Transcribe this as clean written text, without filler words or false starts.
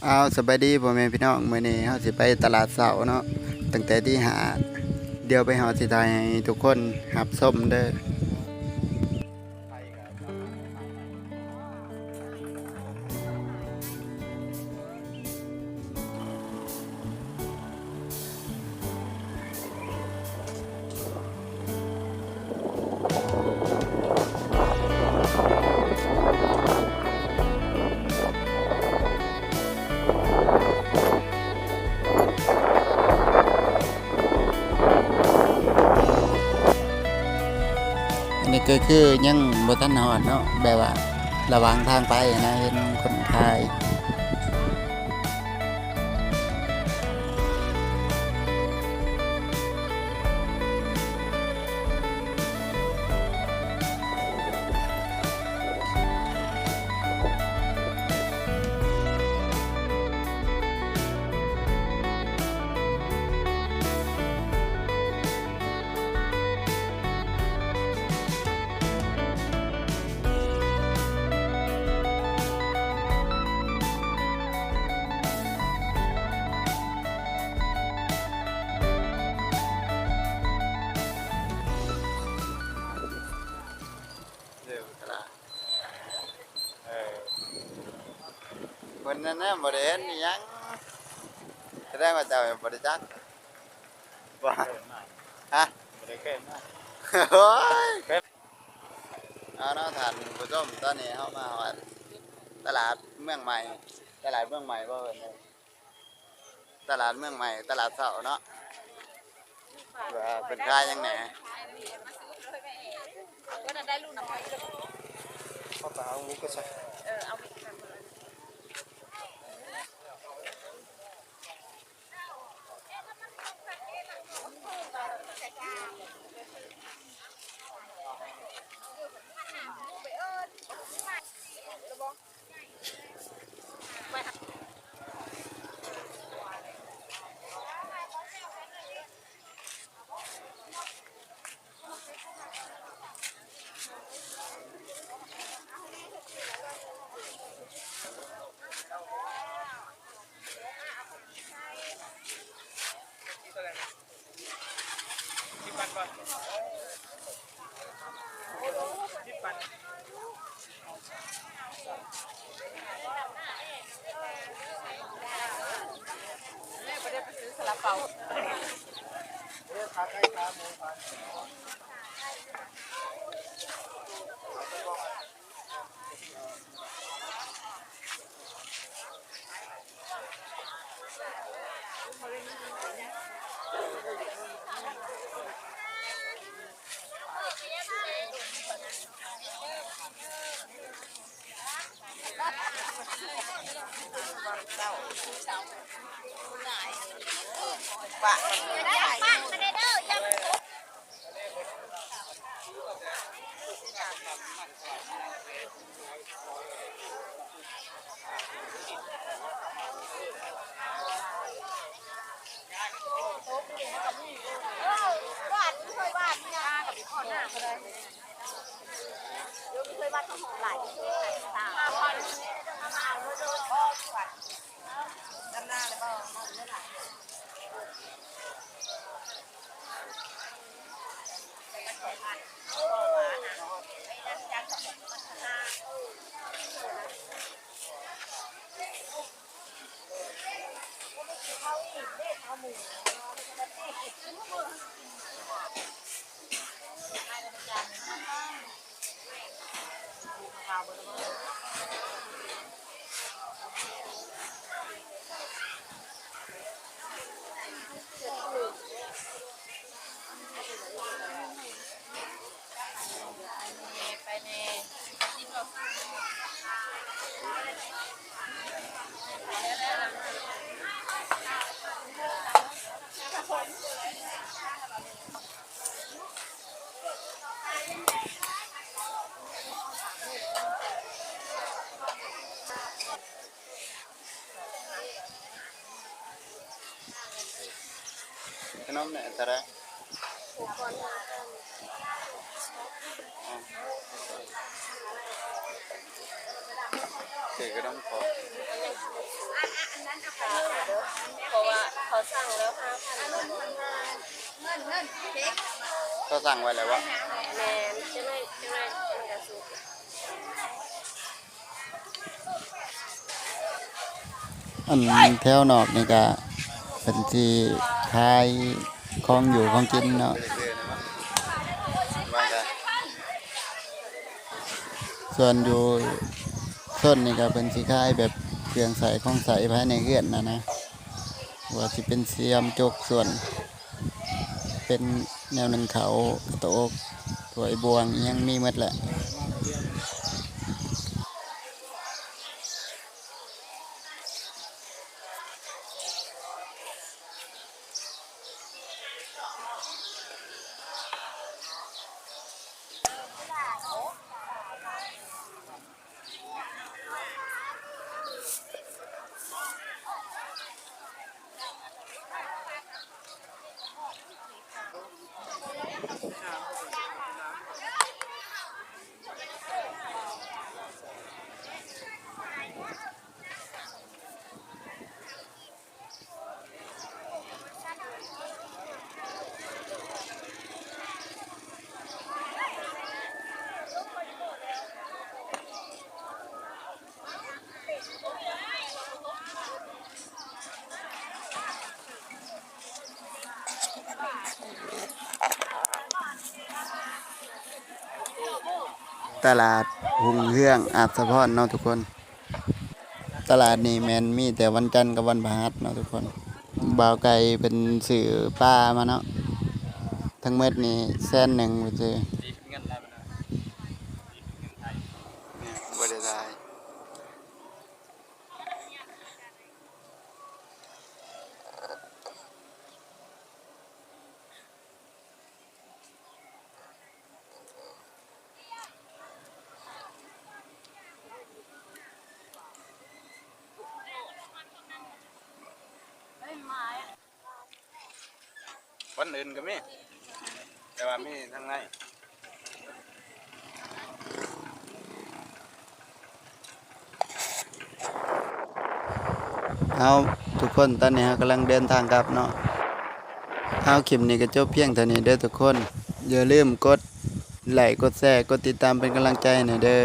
เอาสบายดีพ่อแม่พี่น้องมื้อนี้เฮาสิไปตลาดเช้าเนาะตั้งแต่ที่หาเดี๋ยวไปเฮาสิถ่ายให้ทุกคนรับชมเด้ออันนี้ก็คือยังบ่ทันฮอดเนาะแบบว่าระหว่างทางไปนะเห็นคนถ่ายเด้อตลาดเพิ่นนั่นน่ะบ่ได้เห็นอิหยังแสดงว่าเจ้าบ่ได้จักบ่ฮะ ไม่ได้เกินมากโอ้ยเอาเนาะท่านผู้ชมตอนนี้เฮามาฮอดตลาดเมืองใหม่ตลาดเมืองใหม่บ่เอิ้นเด้อตลาดเมืองใหม่ตลาดเช้าเนาะว่าเป็นขายจังได๋ ก็จะได้ลูกน้ำไป ข้าวเปล่ามุกก็ใช่ เอาไปทำเลยไม่ได้ไปซื้อซาลาเปาปะได้ปะไม่ได้เด้อยังวาดไม่เคยวาดเนี่ยกับพี่พ่อหน้าก็ได้ไม่เคยวาดของหลายตาพ่อมาเอาโดนพ่อขวัญด้านหน้าเลยป่ะไม่หลายไปในขนมเนี่ยแต่ละคือขนมขอ เขาสั่งไว้แล้ววะ แมนจะไม่มันจะสุก อันแถวนอกนี่ก็เป็นที่ขายของอยู่ของกินเนาะส่วนอยู่ต้นนี่ก็เป็นสิขายแบบเครื่องใส่ของใส่ภายในเรือนนะว่าสิเป็นเสียมจกส่วนเป็นแนวหนึ่งเขากระโตกถ้วยบวงอิหยังมีหมดแหละ ตลาดหุงเฮืองอาจสะพรเนาะทุกคน ตลาดนี้แมนมีแต่วันจันทร์กับวันพฤหัสเนาะทุกคนบ่าวไก่เป็นสื่อป้ามาเนาะทั้งเม็ดนี่100,000ไปซื้อบ่ได้ได้วันอื่นก็มีแต่ว่ามีทั้งในเอาทุกคนตอนนี้เรากำลังเดินทางกลับเนาะเอาคลิปนี้ก็จบเพียงเท่านี้เด้อทุกคนอย่าลืมกดไลค์กดแชร์กดติดตามเป็นกำลังใจให้หน่อยเด้อ